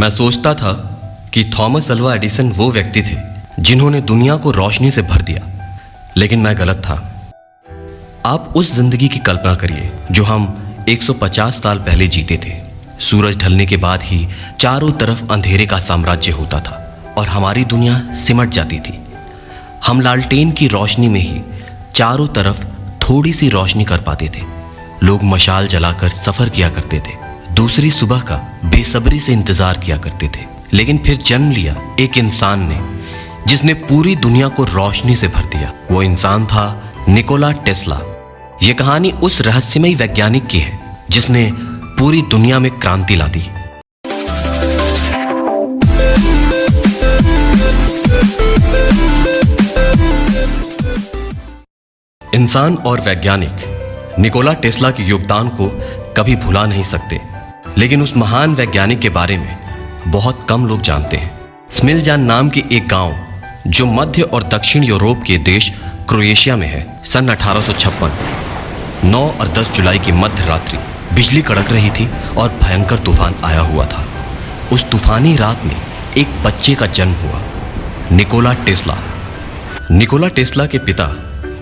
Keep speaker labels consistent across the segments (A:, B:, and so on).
A: मैं सोचता था कि थॉमस अल्वा एडिसन वो व्यक्ति थे जिन्होंने दुनिया को रोशनी से भर दिया, लेकिन मैं गलत था। आप उस जिंदगी की कल्पना करिए जो हम 150 साल पहले जीते थे। सूरज ढलने के बाद ही चारों तरफ अंधेरे का साम्राज्य होता था और हमारी दुनिया सिमट जाती थी। हम लालटेन की रोशनी में ही चारों तरफ थोड़ी सी रोशनी कर पाते थे। लोग मशाल जलाकर सफर किया करते थे, दूसरी सुबह का बेसब्री से इंतजार किया करते थे। लेकिन फिर जन्म लिया एक इंसान ने जिसने पूरी दुनिया को रोशनी से भर दिया। वो इंसान था निकोला टेस्ला। ये कहानी उस रहस्यमयी वैज्ञानिक की है जिसने पूरी दुनिया में क्रांति ला दी। इंसान और वैज्ञानिक निकोला टेस्ला के योगदान को कभी भुला नहीं सकते, लेकिन उस महान वैज्ञानिक के बारे में बहुत कम लोग जानते हैं। स्मिलजान नाम के एक गांव जो मध्य और दक्षिण यूरोप के देश क्रोएशिया में है, सन 1856 9 और 10 जुलाई की मध्य रात्रि बिजली कड़क रही थी और भयंकर तूफान आया हुआ था। उस तूफानी रात में एक बच्चे का जन्म हुआ, निकोला टेस्ला। निकोला टेस्ला के पिता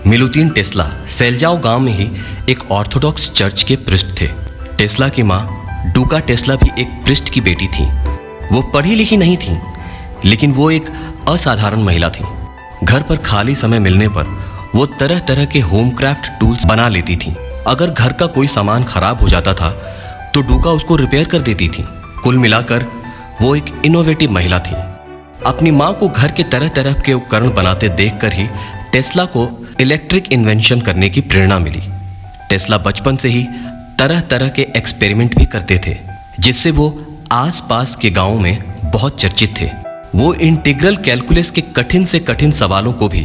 A: मिलुतिन टेस्ला सेल्जाओ गांव में ही एक ऑर्थोडॉक्स चर्च के प्रिस्ट थे। टेस्ला की मां डूका टेस्ला भी एक प्रिस्ट की बेटी थी। वो पढ़ी लिखी नहीं थी, लेकिन वो एक असाधारण महिला थी। घर पर खाली समय मिलने पर वो तरह तरह के होमक्राफ्ट टूल्स बना लेती थी। अगर घर का कोई सामान खराब हो जाता था तो डूका उसको रिपेयर कर देती थी। कुल मिलाकर वो एक इनोवेटिव महिला थी। अपनी माँ को घर के तरह तरह के उपकरण बनाते देखकर ही टेस्ला को इलेक्ट्रिक इन्वेंशन करने की प्रेरणा मिली। टेस्ला बचपन से ही तरह तरह के एक्सपेरिमेंट भी करते थे, जिससे वो आसपास के गांवों में बहुत चर्चित थे। वो इंटीग्रल कैलकुलस के कठिन से कठिन सवालों को भी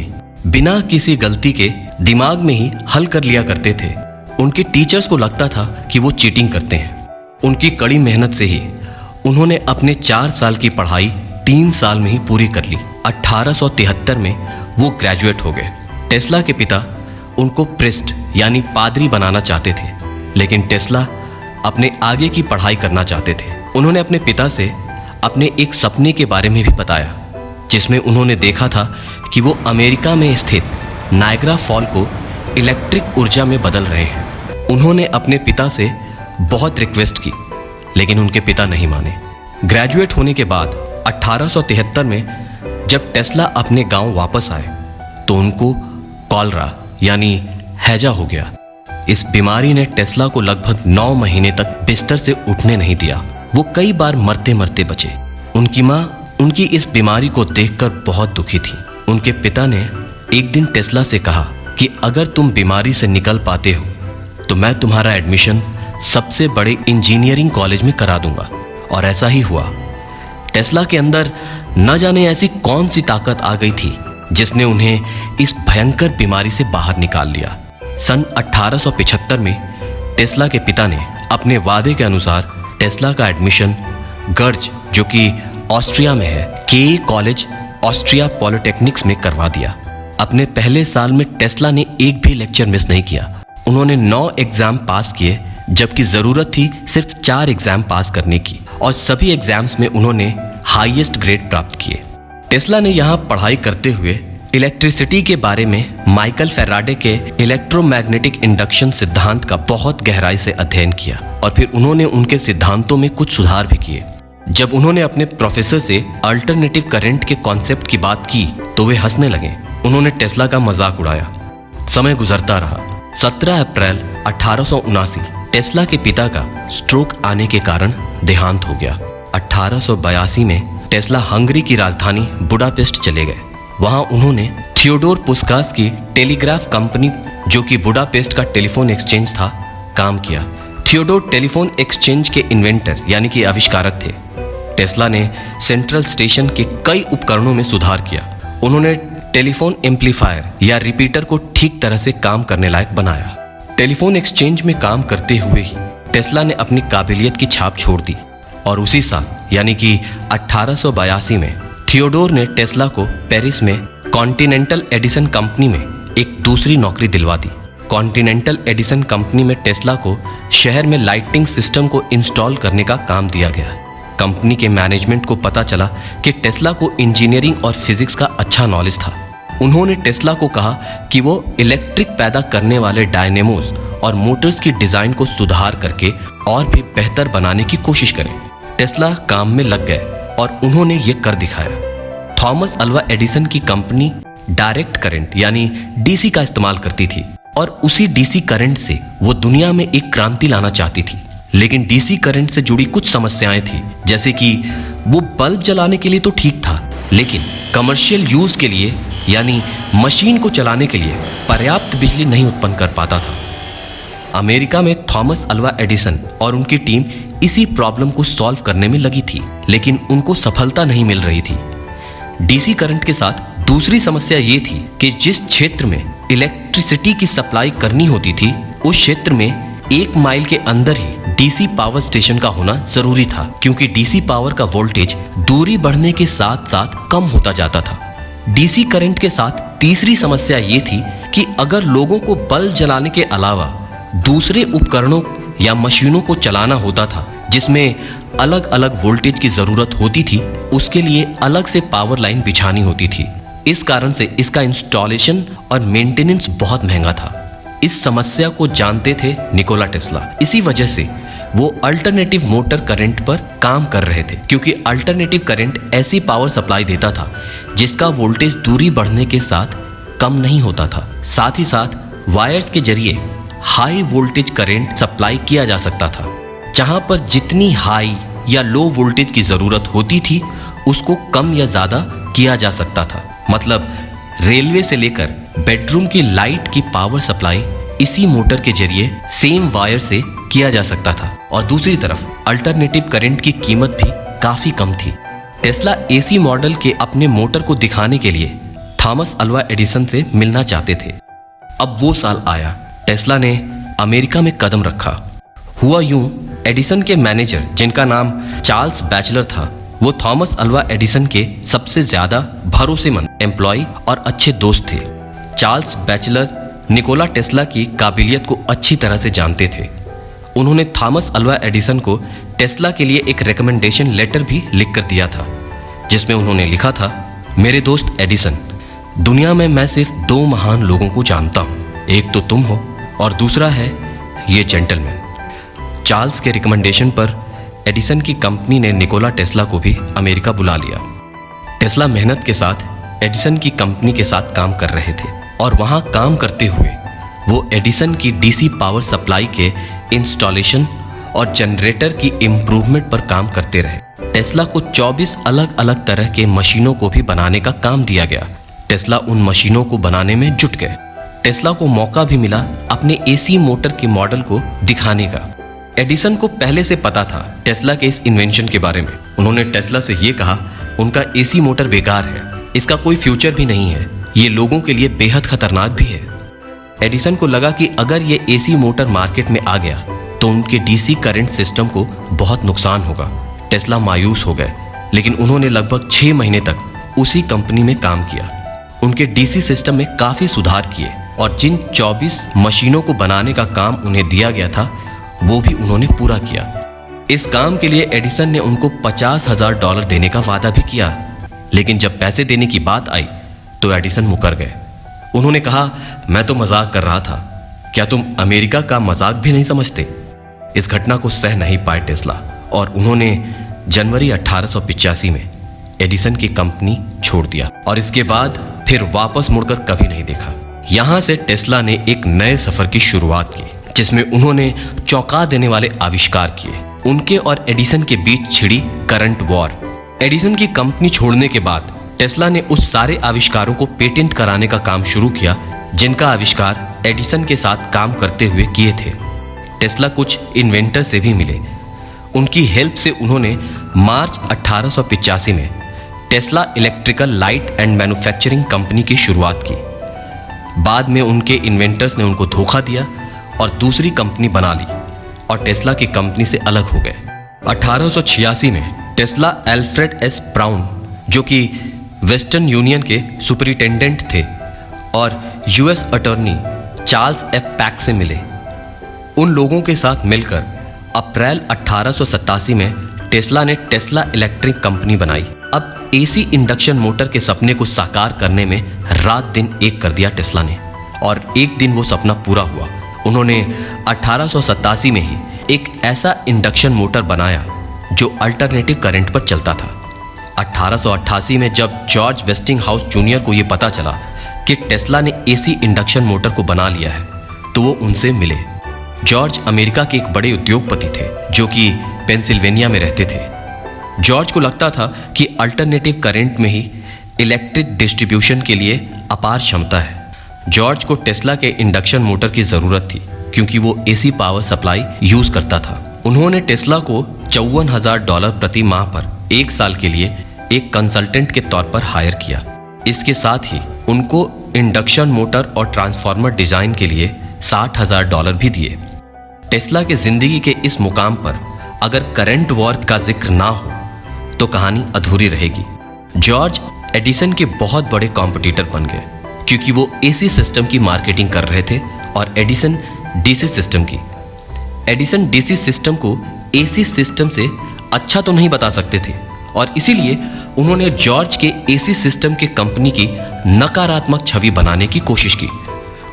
A: बिना किसी गलती के दिमाग में ही हल कर लिया करते थे। उनके टीचर्स को लगता था कि वो चीटिंग करते हैं। उनकी कड़ी मेहनत से ही उन्होंने अपने 4 साल की पढ़ाई 3 साल में ही पूरी कर ली। 1873 में वो ग्रेजुएट हो गए। टेस्ला के पिता उनको प्रिस्ट यानी पादरी बनाना चाहते थे, लेकिन टेस्ला अपने आगे की पढ़ाई करना चाहते थे। उन्होंने अपने पिता से अपने एक सपने के बारे में भी बताया, जिसमें उन्होंने देखा था कि वो अमेरिका में स्थित नायग्रा फॉल को इलेक्ट्रिक ऊर्जा में बदल रहे हैं। उन्होंने अपने पिता से बहुत रिक्वेस्ट की, लेकिन उनके पिता नहीं माने। ग्रेजुएट होने के बाद 1873 में जब टेस्ला अपने गांव वापस आए तो उनको कॉलरा यानी हैजा हो गया। इस बीमारी ने टेस्ला को लगभग 9 महीने तक बिस्तर से उठने नहीं दिया। वो कई बार मरते मरते बचे। उनकी माँ उनकी इस बीमारी को देखकर बहुत दुखी थी। उनके पिता ने एक दिन टेस्ला से कहा कि अगर तुम बीमारी से निकल पाते हो तो मैं तुम्हारा एडमिशन सबसे बड़े इंजीनियरिंग कॉलेज में करा दूंगा। और ऐसा ही हुआ। टेस्ला के अंदर न जाने ऐसी कौन सी ताकत आ गई थी जिसने उन्हें इस भयंकर बीमारी से बाहर निकाल लिया। सन 1875 में टेस्ला के पिता ने अपने वादे के अनुसार टेस्ला का एडमिशन गर्ज, जो कि ऑस्ट्रिया में है, के कॉलेज ऑस्ट्रिया पॉलिटेक्निक्स में करवा दिया। अपने पहले साल में टेस्ला ने एक भी लेक्चर मिस नहीं किया। उन्होंने 9 एग्जाम पास किए, जबकि जरूरत थी सिर्फ 4 एग्जाम पास करने की, और सभी एग्जाम्स में उन्होंने हाईएस्ट ग्रेड प्राप्त किए। टेस्ला ने यहाँ पढ़ाई करते हुए इलेक्ट्रिसिटी के बारे में माइकल फैराडे के इलेक्ट्रोमैग्नेटिक इंडक्शन सिद्धांत का बहुत गहराई से अध्ययन किया, और फिर उन्होंने उनके सिद्धांतों में कुछ सुधार भी किए। जब उन्होंने अपने प्रोफेसर से अल्टरनेटिव करंट के कॉन्सेप्ट की बात की तो वे हंसने लगे। उन्होंने टेस्ला का मजाक उड़ाया। समय गुजरता रहा। 17 अप्रैल 1879 टेस्ला के पिता का स्ट्रोक आने के कारण देहांत हो गया। 1882 में टेस्ला हंगरी की राजधानी बुडापेस्ट चले गए। वहां उन्होंने थियोडोर पुस्कास की टेलीग्राफ कंपनी, जो कि बुडापेस्ट का टेलीफोन एक्सचेंज था, काम किया। थियोडोर टेलीफोन एक्सचेंज के इन्वेंटर यानी कि आविष्कारक थे। टेस्ला ने सेंट्रल स्टेशन के कई उपकरणों में सुधार किया। उन्होंने टेलीफोन एम्पलीफायर या रिपीटर को ठीक तरह से काम करने लायक बनाया। टेलीफोन एक्सचेंज में काम करते हुए ही टेस्ला ने अपनी काबिलियत की छाप छोड़ दी, और उसी साल यानी कि 1882 में थियोडोर ने टेस्ला को पेरिस में कॉन्टिनेंटल एडिसन कंपनी में एक दूसरी नौकरी दिलवा दी। कॉन्टिनेंटल एडिसन कंपनी में टेस्ला को शहर में लाइटिंग सिस्टम को इंस्टॉल करने का काम दिया गया। कंपनी के मैनेजमेंट को पता चला कि टेस्ला को इंजीनियरिंग और फिजिक्स का अच्छा नॉलेज था। उन्होंने टेस्ला को कहा कि वो इलेक्ट्रिक पैदा करने वाले डायनेमोस और मोटर्स की डिजाइन को सुधार करके और भी बेहतर बनाने की कोशिश करें। टेस्ला काम में लग गए और उन्होंने ये कर दिखाया। थॉमस अल्वा एडिसन की कंपनी डायरेक्ट करंट यानी डीसी का इस्तेमाल करती थी और उसी डीसी करंट से वो दुनिया में एक क्रांति लाना चाहती थी। लेकिन डीसी करंट से जुड़ी कुछ समस्याएं थी, जैसे कि वो बल्ब जलाने के लिए तो ठीक था, लेकिन कमर्शियल यूज के लिए यानी मशीन को चलाने के लिए पर्याप्त बिजली नहीं उत्पन्न कर पाता था। अमेरिका में थॉमस अल्वा एडिसन और उनकी टीम इसी प्रॉब्लम को सॉल्व करने में लगी थी, लेकिन उनको सफलता नहीं मिल रही थी। डीसी करंट के साथ दूसरी समस्या ये थी कि जिस क्षेत्र में इलेक्ट्रिसिटी की सप्लाई करनी होती थी, उस क्षेत्र में 1 माइल के अंदर ही डीसी पावर स्टेशन का होना जरूरी था, क्योंकि डीसी पावर का वोल्टेज दूरी बढ़ने के साथ साथ कम होता जाता था। डीसी करंट के साथ तीसरी समस्या ये थी कि अगर लोगों को बल्ब जलाने के अलावा दूसरे उपकरणों या मशीनों को चलाना होता था जिसमें अलग अलग वोल्टेज की जरूरत होती थी, उसके लिए अलग से पावर लाइन बिछानी होती थी। इस कारण से इसका इंस्टॉलेशन और मेंटेनेंस बहुत महंगा था। इस समस्या को जानते थे निकोला टेस्ला। इसी वजह से वो अल्टरनेटिव मोटर करंट पर काम कर रहे थे, क्योंकि अल्टरनेटिव करंट ऐसी पावर सप्लाई देता था जिसका वोल्टेज दूरी बढ़ने के साथ कम नहीं होता था। साथ ही साथ वायर्स के जरिए हाई वोल्टेज करंट सप्लाई किया जा सकता था। जहां पर जितनी हाई या लो वोल्टेज की जरूरत होती थी, उसको कम या ज्यादा किया जा सकता था। मतलब रेलवे से लेकर बेडरूम की लाइट की पावर सप्लाई इसी मोटर के जरिए सेम वायर से किया जा सकता था। और दूसरी तरफ अल्टरनेटिव करंट की कीमत भी काफी कम थी। टेस्ला एसी मॉडल के अपने मोटर को दिखाने के लिए थॉमस अल्वा एडिसन से मिलना चाहते थे। अब वो साल आया, टेस्ला ने अमेरिका में कदम रखा। हुआ यूं, एडिसन के मैनेजर, जिनका नाम चार्ल्स बैचलर था, वो थॉमस अल्वा एडिसन के सबसे ज्यादा भरोसेमंद एम्प्लॉय और अच्छे दोस्त थे। चार्ल्स बैचलर निकोला टेस्ला की काबिलियत को अच्छी तरह से जानते थे। उन्होंने थॉमस अल्वा एडिसन को टेस्ला के लिए एक रिकमेंडेशन लेटर भी लिख कर दिया था, जिसमें उन्होंने लिखा था, मेरे दोस्त एडिसन, दुनिया में मैं सिर्फ 2 महान लोगों को जानता हूं, एक तो तुम हो और दूसरा है ये जेंटलमैन। चार्ल्स के रिकमेंडेशन पर एडिसन की कंपनी ने निकोला टेस्ला को भी अमेरिका बुला लिया। टेस्ला मेहनत के साथ एडिसन की कंपनी के साथ काम कर रहे थे और वहां काम करते हुए वो एडिसन की डीसी पावर सप्लाई के इंस्टॉलेशन और जनरेटर की इम्प्रूवमेंट पर काम करते रहे। टेस्ला को 24 अलग अलग तरह के मशीनों को भी बनाने का काम दिया गया। टेस्ला उन मशीनों को बनाने में जुट गए। टेस्ला को मौका भी मिला अपने एसी मोटर के मॉडल को दिखाने का। एडिसन को पहले से पता था टेस्ला के इस इन्वेंशन के बारे में। उन्होंने टेस्ला से ये कहा, उनका एसी मोटर बेकार है, इसका कोई फ्यूचर भी नहीं है, ये लोगों के लिए बेहद खतरनाक भी है। एडिसन को लगा कि अगर ये एसी मोटर मार्केट में आ गया तो उनके डीसी करंट सिस्टम को बहुत नुकसान होगा। टेस्ला मायूस हो गए, लेकिन उन्होंने लगभग 6 महीने तक उसी कंपनी में काम किया। उनके डीसी सिस्टम में काफी सुधार किए और जिन 24 मशीनों को बनाने का काम उन्हें दिया गया था, वो भी उन्होंने पूरा किया। इस काम के लिए एडिसन ने उनको $50,000 देने का वादा भी किया, लेकिन जब पैसे देने की बात आई तो एडिसन मुकर गए। उन्होंने कहा, मैं तो मजाक कर रहा था, क्या तुम अमेरिका का मजाक भी नहीं समझते? इस घटना को सह नहीं पाए टेस्ला और उन्होंने जनवरी 1885 में एडिसन की कंपनी छोड़ दिया और इसके बाद फिर वापस मुड़कर कभी नहीं देखा। यहां से टेस्ला ने एक नए सफर की शुरुआत की, जिसमें उन्होंने चौंका देने वाले आविष्कार किए। उनके और एडिसन के बीच छिड़ी करंट वॉर। एडिसन की कंपनी छोड़ने के बाद टेस्ला ने उस सारे आविष्कारों को पेटेंट कराने का काम शुरू किया जिनका आविष्कार एडिसन के साथ काम करते हुए किए थे। टेस्ला कुछ इन्वेंटर से भी मिले। उनकी हेल्प से उन्होंने मार्च 1885 में Tesla electrical light and manufacturing company की शुरुआत की। बाद में उनके इन्वेंटर्स ने उनको धोखा दिया और दूसरी कंपनी बना ली और टेस्ला की कंपनी से अलग हो गए। 1886 में टेस्ला एल्फ्रेड एस ब्राउन, जो कि वेस्टर्न यूनियन के सुपरिटेंडेंट थे, और US attorney Charles F pack से मिले। उन लोगों के साथ मिलकर अप्रैल 1887 में टेस्ला ने टेस्ला इलेक्ट्रिक कंपनी बनाई। अब एसी इंडक्शन मोटर के सपने को साकार करने में रात दिन एक कर दिया टेस्ला ने, और एक दिन वो सपना पूरा हुआ। उन्होंने 1887 में ही एक ऐसा इंडक्शन मोटर बनाया जो अल्टरनेटिव करंट पर चलता था। 1888 में जब जॉर्ज वेस्टिंगहाउस जूनियर को यह पता चला कि टेस्ला ने एसी इंडक्शन मोटर को बना लिया है, तो वो उनसे मिले। जॉर्ज अमेरिका के एक बड़े उद्योगपति थे जो कि पेंसिल्वेनिया में रहते थे। जॉर्ज को लगता था कि अल्टरनेटिव करंट में ही इलेक्ट्रिक डिस्ट्रीब्यूशन के लिए अपार क्षमता है। जॉर्ज को टेस्ला के इंडक्शन मोटर की ज़रूरत थी क्योंकि वो एसी पावर सप्लाई यूज़ करता था। उन्होंने टेस्ला को $54,000 प्रति माह पर 1 साल के लिए एक कंसल्टेंट के तौर पर हायर किया। इसके साथ ही उनको इंडक्शन मोटर और ट्रांसफार्मर डिज़ाइन के लिए $60,000 भी दिए। टेस्ला के ज़िंदगी के इस मुकाम पर अगर करंट वॉर का जिक्र ना हो तो कहानी अधूरी रहेगी। जॉर्ज एडिसन के बहुत बड़े कॉम्पिटिटर बन गए क्योंकि वो एसी सिस्टम की मार्केटिंग कर रहे थे और एडिसन डीसी सिस्टम की। एडिसन डीसी सिस्टम को एसी सिस्टम से अच्छा तो नहीं बता सकते थे और इसीलिए उन्होंने जॉर्ज के एसी सिस्टम के कंपनी की नकारात्मक छवि बनाने की कोशिश की।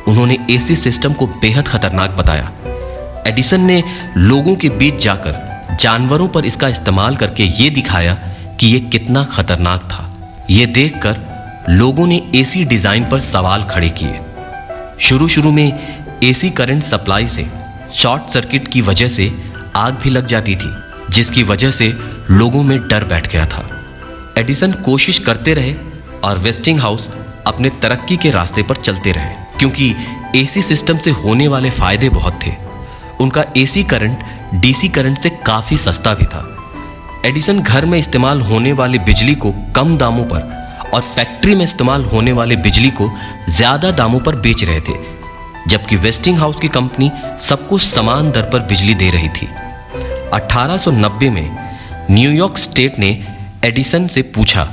A: उन्होंने एसी सिस्टम को बेहद खतरनाक बताया। एडिसन ने लोगों के बीच जाकर जानवरों पर इसका इस्तेमाल करके ये दिखाया कि ये कितना खतरनाक था। ये देखकर लोगों ने एसी डिज़ाइन पर सवाल खड़े किए। शुरू में एसी करंट सप्लाई से शॉर्ट सर्किट की वजह से आग भी लग जाती थी, जिसकी वजह से लोगों में डर बैठ गया था। एडिसन कोशिश करते रहे और वेस्टिंगहाउस अपने तरक्की के रास्ते पर चलते रहे क्योंकि एसी सिस्टम से होने वाले फायदे बहुत थे। उनका एसी करंट डीसी करंट से काफ़ी सस्ता भी था। एडिसन घर में इस्तेमाल होने वाली बिजली को कम दामों पर और फैक्ट्री में इस्तेमाल होने वाली बिजली को ज़्यादा दामों पर बेच रहे थे, जबकि वेस्टिंगहाउस की कंपनी सबको समान दर पर बिजली दे रही थी। 1890 में न्यूयॉर्क स्टेट ने एडिसन से पूछा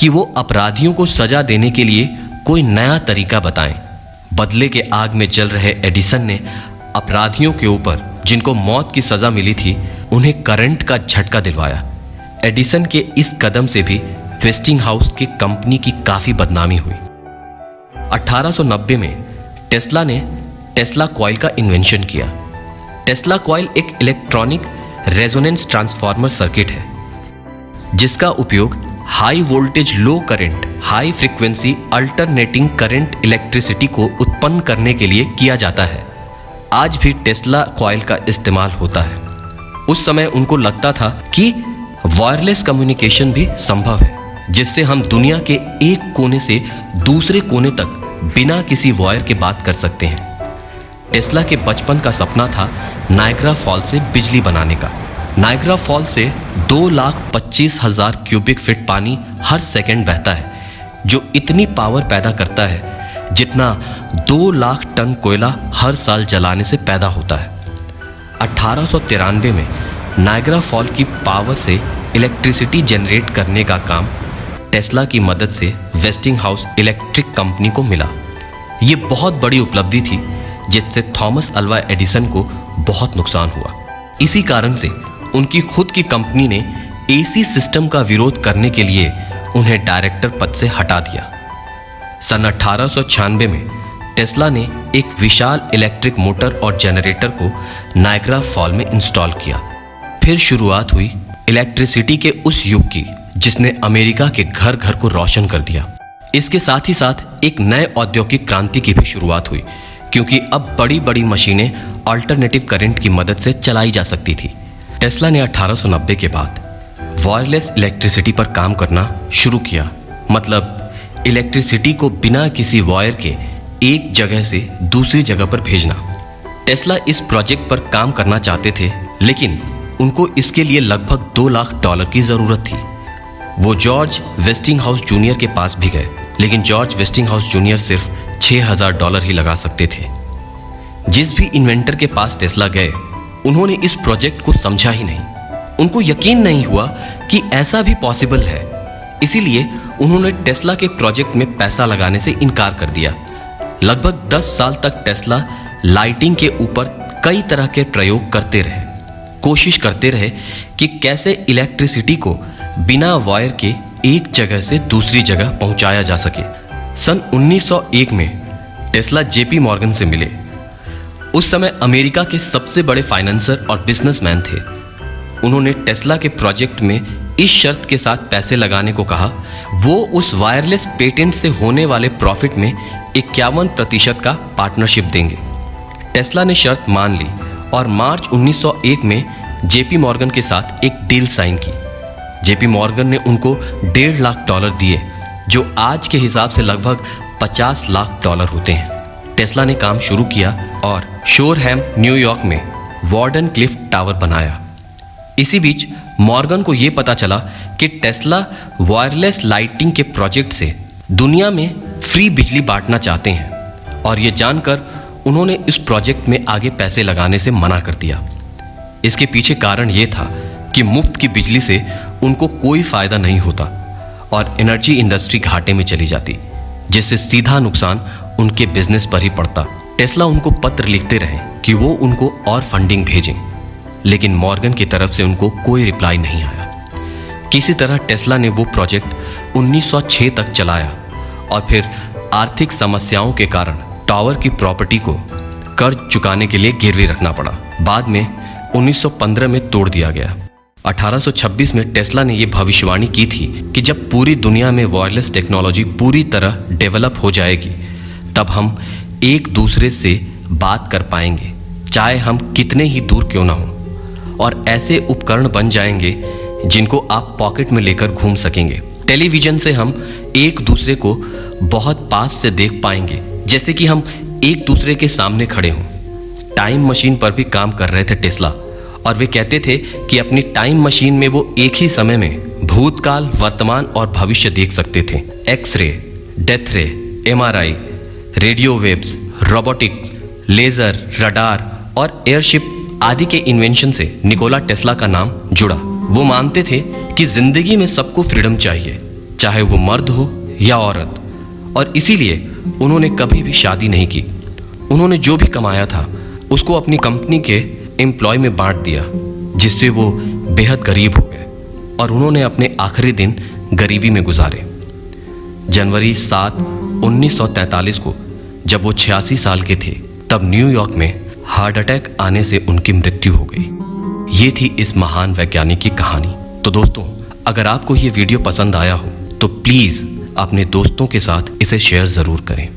A: कि वो अपराधियों को सजा देने के लिए कोई नया तरीका बताएं। बदले के आग में जल रहे एडिसन ने अपराधियों के ऊपर जिनको मौत की सजा मिली थी उन्हें करंट का झटका दिलवाया। एडिसन के इस कदम से भी वेस्टिंगहाउस की कंपनी की काफ़ी बदनामी हुई। 1890 में टेस्ला ने टेस्ला कॉइल का इन्वेंशन किया। टेस्ला कॉइल एक इलेक्ट्रॉनिक रेजोनेंस ट्रांसफार्मर सर्किट है जिसका उपयोग high voltage low current high frequency alternating current electricity को उत्पन्न करने के लिए किया जाता है। आज भी टेस्ला कॉइल का इस्तेमाल होता है। उस समय उनको लगता था कि वायरलेस कम्युनिकेशन भी संभव है, जिससे हम दुनिया के एक कोने से दूसरे कोने तक बिना किसी वायर के बात कर सकते हैं। टेस्ला के बचपन का सपना था नायग्रा फॉल से बिजली बनाने का। नायग्रा फॉल से 2,25,000 क्यूबिक फीट पानी हर सेकंड बहता है, जो इतनी पावर पैदा करता है जितना 2 लाख टन कोयला हर साल जलाने से पैदा होता है। 1893 में नायग्रा फॉल की पावर से इलेक्ट्रिसिटी जनरेट करने का काम टेस्ला की मदद से वेस्टिंगहाउस इलेक्ट्रिक कंपनी को मिला। ये बहुत बड़ी उपलब्धि थी जिससे थॉमस अल्वा एडिसन को बहुत नुकसान हुआ। इसी कारण से उनकी खुद की कंपनी ने एसी सिस्टम का विरोध करने के लिए उन्हें डायरेक्टर पद से हटा दिया। सन 1896 में टेस्ला ने एक विशाल इलेक्ट्रिक मोटर और जनरेटर को नायग्रा फॉल में इंस्टॉल किया। फिर शुरुआत हुई इलेक्ट्रिसिटी के उस युग की जिसने अमेरिका के घर घर को रोशन कर दिया। इसके साथ ही साथ एक नए औद्योगिक क्रांति की भी शुरुआत हुई क्योंकि अब बड़ी बड़ी मशीनें अल्टरनेटिव करंट की मदद से चलाई जा सकती थी। टेस्ला ने 1890 के बाद वायरलेस इलेक्ट्रिसिटी पर काम करना शुरू किया, मतलब इलेक्ट्रिसिटी को बिना किसी वायर के एक जगह से दूसरी जगह पर भेजना। टेस्ला इस प्रोजेक्ट पर काम करना चाहते थे, लेकिन उनको इसके लिए लगभग $2 लाख की ज़रूरत थी। वो जॉर्ज वेस्टिंगहाउस जूनियर के पास भी गए, लेकिन जॉर्ज वेस्टिंगहाउस जूनियर सिर्फ $6,000 ही लगा सकते थे। जिस भी इन्वेंटर के पास टेस्ला गए, उन्होंने इस प्रोजेक्ट को समझा ही नहीं। उनको यकीन नहीं हुआ कि ऐसा भी पॉसिबल है, इसीलिए उन्होंने टेस्ला के प्रोजेक्ट में पैसा लगाने से इनकार कर दिया। लगभग 10 साल तक टेस्ला लाइटिंग के ऊपर कई तरह के प्रयोग करते रहे। कोशिश करते रहे कि कैसे इलेक्ट्रिसिटी को बिना वायर के एक जगह से दूसरी जगह पहुंचाया जा सके। सन 1901 में टेस्ला जेपी मॉर्गन से मिले। उस समय अमेरिका के सबसे बड़े फाइनेंसर और बिजनेसमैन थे। उन्होंने टेस्ला के प्रोजेक्ट में इस शर्त के साथ पैसे लगाने को कहा, वो उस वायरलेस पेटेंट से होने वाले प्रॉफिट में 51% का पार्टनरशिप देंगे। टेस्ला ने शर्त मान ली और मार्च 1901 में जेपी मॉर्गन के साथ एक डील साइन की। जेपी मॉर्गन ने उनको $1.5 लाख दिए, जो आज के हिसाब से लगभग $50 लाख होते हैं। टेस्ला ने काम शुरू किया और शोरहैम, न्यूयॉर्क में वार्डन क्लिफ टावर बनाया। इसी बीच मॉर्गन को यह पता चला कि टेस्ला वायरलेस लाइटिंग के प्रोजेक्ट से दुनिया में फ्री बिजली बांटना चाहते हैं और यह जानकर उन्होंने इस प्रोजेक्ट में आगे पैसे लगाने से मना कर दिया। इसके पीछे कारण यह था कि मुफ्त की बिजली से उनको कोई फायदा नहीं होता और एनर्जी इंडस्ट्री घाटे में चली जाती, जिससे सीधा नुकसान उनके बिजनेस पर ही पड़ता। टेस्ला उनको पत्र लिखते रहे कि वो उनको और फंडिंग भेजें, लेकिन मॉर्गन की तरफ से उनको कोई रिप्लाई नहीं आया। किसी तरह टेस्ला ने वो प्रोजेक्ट 1906 तक चलाया और फिर आर्थिक समस्याओं के कारण टावर की प्रॉपर्टी को कर्ज चुकाने के लिए गिरवी रखना पड़ा। बाद में 1915 में तोड़ दिया गया। 1826 में टेस्ला ने यह भविष्यवाणी की थी कि जब पूरी दुनिया में वायरलेस टेक्नोलॉजी पूरी तरह डेवलप हो जाएगी, तब हम एक दूसरे से बात कर पाएंगे, चाहे हम कितने ही दूर क्यों ना हो, और ऐसे उपकरण बन जाएंगे जिनको आप पॉकेट में लेकर घूम सकेंगे। टेलीविजन से हम एक दूसरे को बहुत पास से देख पाएंगे, जैसे कि हम एक दूसरे के सामने खड़े हों। टाइम मशीन पर भी काम कर रहे थे टेस्ला, और वे कहते थे कि अपनी टाइम मशीन में वो एक ही समय में भूतकाल, वर्तमान और भविष्य देख सकते थे। X ray, death ray, MRI, radio waves, robotics, laser, radar और एयरशिप आदि के इन्वेंशन से निकोला टेस्ला का नाम जुड़ा। वो मानते थे कि जिंदगी में सबको फ्रीडम चाहिए, चाहे वो मर्द हो या औरत, और इसीलिए उन्होंने कभी भी शादी नहीं की। उन्होंने जो भी कमाया था उसको अपनी कंपनी के एम्प्लॉय में बांट दिया, जिससे वो बेहद गरीब हो गए और उन्होंने अपने आखिरी दिन गरीबी में गुजारे। जनवरी 7, 1943 को जब वो 86 साल के थे, तब न्यूयॉर्क में हार्ट अटैक आने से उनकी मृत्यु हो गई। ये थी इस महान वैज्ञानिक की कहानी। तो दोस्तों, अगर आपको ये वीडियो पसंद आया हो तो प्लीज़ अपने दोस्तों के साथ इसे शेयर ज़रूर करें।